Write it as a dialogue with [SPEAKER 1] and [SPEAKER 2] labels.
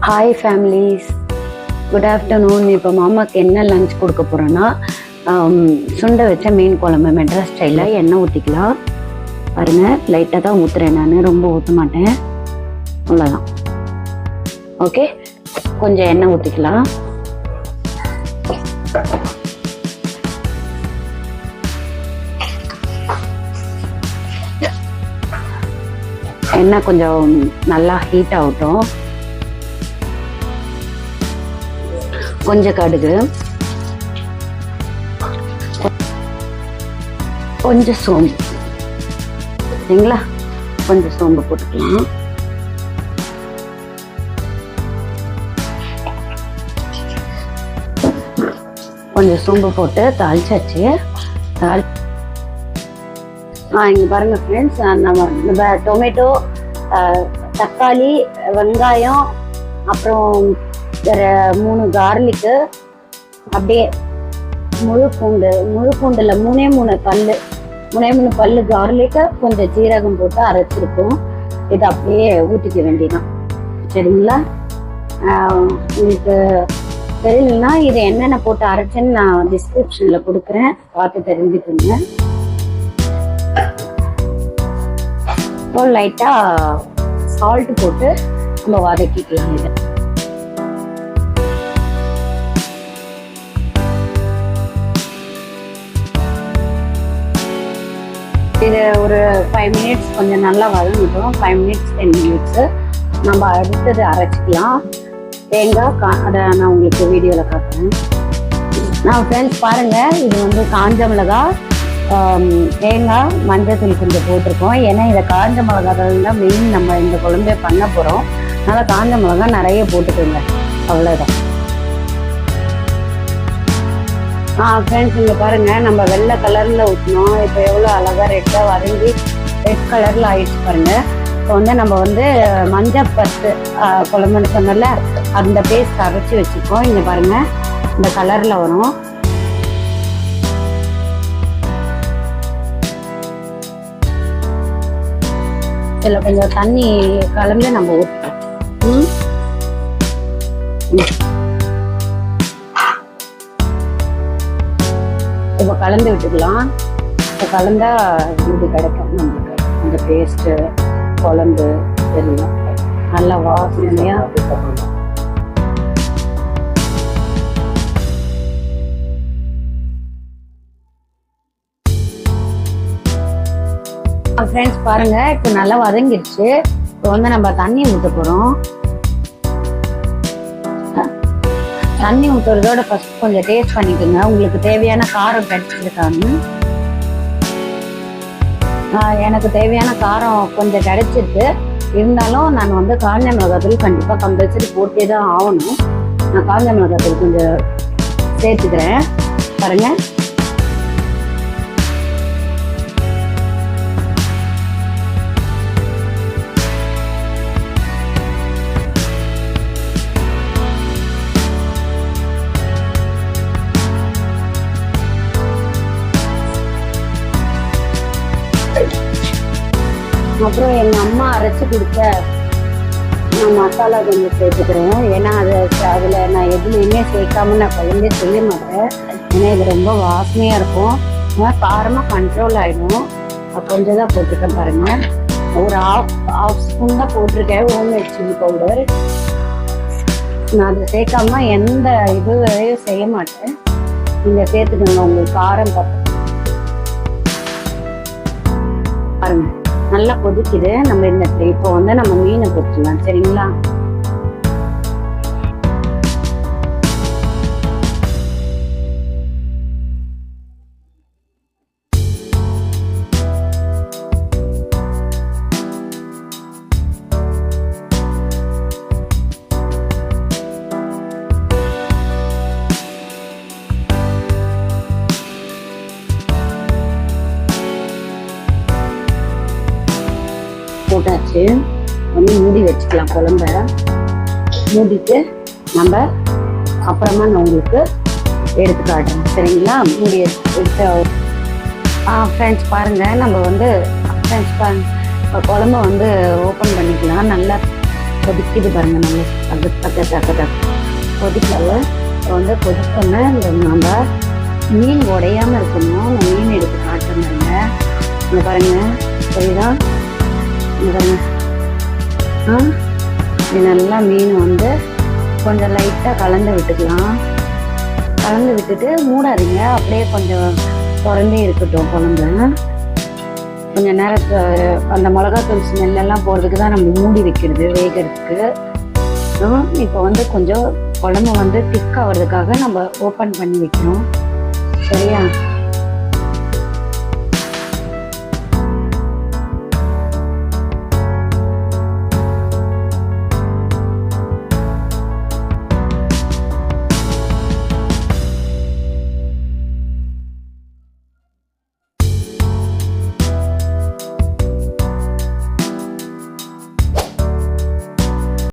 [SPEAKER 1] Hi families, good afternoon. இப்போ மாமாவுக்கு என்ன லஞ்ச் கொடுக்க போகிறேன்னா, சுண்டை வச்ச மீன் குழம்பு மெட்ராஸ் ஸ்டைலில் எண்ணெய் ஊற்றிக்கலாம். பாருங்கள், லைட்டாக தான் ஊற்றுறேன், நான் ரொம்ப ஊற்ற மாட்டேன், அவ்வளோதான். ஓகே, கொஞ்சம் எண்ணெய் ஊற்றிக்கலாம். எண்ணெய் கொஞ்சம் நல்லா ஹீட் ஆகட்டும். கொஞ்சம் கடுகு, கொஞ்சம் சோம்பு, சரிங்களா? கொஞ்சம் சோம்பு போட்டுக்கலாம். கொஞ்சம் சோம்பு போட்டு தாளிச்சாச்சு. இங்க பாருங்க ஃப்ரெண்ட்ஸ், நம்ம டொமேட்டோ, தக்காளி, வெங்காயம், அப்புறம் 3 கார்லிக்கு, அப்படியே முழு பூண்டுல 3 பல்லு கார்லிக்கு, கொஞ்சம் ஜீரகம் போட்டு அரைச்சிருக்கோம். இதை அப்படியே ஊற்றிக்க வேண்டியதான், சரிங்களா? உங்களுக்கு தெரியலன்னா இது என்னென்ன போட்டு அரைச்சேன்னு நான் டிஸ்கிரிப்ஷன்ல கொடுக்குறேன், பார்த்து தெரிஞ்சுக்கோங்க. இப்போ லைட்டா சால்ட் போட்டு நம்ம வதக்கிக்கலாம். இது ஒரு 5 மினிட்ஸ் கொஞ்சம் நல்லா வதங்கிட்டோம். 5 மினிட்ஸ் 10 மினிட்ஸ் நம்ம அடுத்தது அரைச்சிக்கலாம். தேங்காய் அதை நான் உங்களுக்கு வீடியோவில் காட்டுறேன். நான் ஃப்ரெண்ட்ஸ் பாருங்கள், இது வந்து காஞ்ச மிளகா, தேங்காய், மஞ்சள் தூள் கொஞ்சம் போட்டிருக்கோம். ஏன்னா இதை காஞ்ச மிளகாய் தான் மெயின் நம்ம இந்த குழம்பே பண்ண போகிறோம். அதனால் காஞ்ச மிளகா நிறைய போட்டுக்கோங்க, அவ்வளோதான். ஃப்ரெண்ட்ஸ் இங்கே பாருங்கள், நம்ம வெள்ளை கலரில் ஊற்றினோம். இப்போ எவ்வளோ அழகாக ரெட்டாக வதங்கி ரெட் கலரில் ஆயிடுச்சு பாருங்கள். இப்போ வந்து நம்ம வந்து மஞ்சள் பத்து குழம்புன்னு சொன்னல, அந்த பேஸ்ட் அரைச்சி வச்சுருக்கோம். இங்கே பாருங்கள், இந்த கலரில் வரும். இதில் கொஞ்சம் தண்ணி கலந்து நம்ம ஊற்றுறோம். இப்போ கலந்து விட்டுக்கலாம். இப்போ கலந்தா இது கிடைக்கும் நம்மளுக்கு, அந்த பேஸ்ட்டு குழம்பு எல்லாம் நல்லா வாசனையா. ஃப்ரெண்ட்ஸ் பாருங்க, இப்போ நல்லா வதங்கிடுச்சு. இப்போ வந்து நம்ம தண்ணி ஊற்ற போறோம். தண்ணி ஊற்றுறதோட ஃபர்ஸ்ட் கொஞ்சம் டேஸ்ட் பண்ணிக்கோங்க, உங்களுக்கு தேவையான காரம் கிடைச்சிருக்கான்னு. எனக்கு தேவையான காரம் கொஞ்சம் கிடைச்சிருக்கு. இருந்தாலும் நான் வந்து காஞ்ச மிளகாத்தூள் கண்டிப்பாக கம்பல்சரி போட்டே தான் ஆகணும். நான் காஞ்ச மிளகாத்தூள் கொஞ்சம் சேர்த்துக்கிறேன். பாருங்க, அப்புறம் எங்கள் அம்மா அரைச்சி கொடுத்த நான் மசாலா கொஞ்சம் சேர்த்துக்கிறேன். ஏன்னா அதில் நான் எதுலேயுமே சேர்க்காம நான் குழம்பே செய்ய மாட்டேன். ஏன்னா இது ரொம்ப வாசனையாக இருக்கும், காரமாக கண்ட்ரோல் ஆகிடும். கொஞ்சம் தான் போட்டிருக்கேன் பாருங்கள். ஒரு ஹாஃப் ஸ்பூன் தான் போட்டிருக்கேன் ஹோம்மேட் சில்லி பவுடர். நான் அதை சேர்க்காம எந்த இதுவையும் செய்ய மாட்டேன். நீங்கள் சேர்த்துக்கோங்க, உங்களுக்கு காரம் பாருங்க. நல்லா கொதிக்குது. நம்ம இந்த இப்போ வந்து நம்ம மீனை பொரிச்சிடலாம், சரிங்களா? போட்டாச்சு. வந்து மூடி வச்சுக்கலாம் குழம்ப. மூடிட்டு நம்ம அப்புறமா நான் உங்களுக்கு எடுத்து காட்டுறேன், சரிங்களா? மூடி எடுத்து ஃப்ரெண்ட்ஸ் பாருங்கள், நம்ம வந்து ஃப்ரெண்ட்ஸ் குழம்ப வந்து ஓப்பன் பண்ணிக்கலாம். நல்லா கொதிக்குது பாருங்க, நம்ம அது தக்க கொதிக்கல. இப்போ வந்து கொதிக்கோன்னா இந்த நம்ம மீன் உடையாம இருக்கணும். நான் மீன் எடுத்து காட்டுறேங்க. இங்கே பாருங்க, சரிதா? இங்கே பாருங்க. இது நல்லா மீன் வந்து கொஞ்சம் லைட்டாக கலந்து விட்டுக்கலாம். கலந்து விட்டுட்டு மூடாதீங்க, அப்படியே கொஞ்சம் திறந்தே இருக்கட்டும் குழம்பு. கொஞ்சம் நேரத்து அந்த மிளகாத்தூள் ஸ்மெல்லாம் போகிறதுக்கு தான் நம்ம மூடி வைக்கிறது, வேகிறதுக்கு. இப்போ வந்து கொஞ்சம் குழம்பு வந்து திக்காகிறதுக்காக நம்ம ஓப்பன் பண்ணி வைக்கணும். சரியா?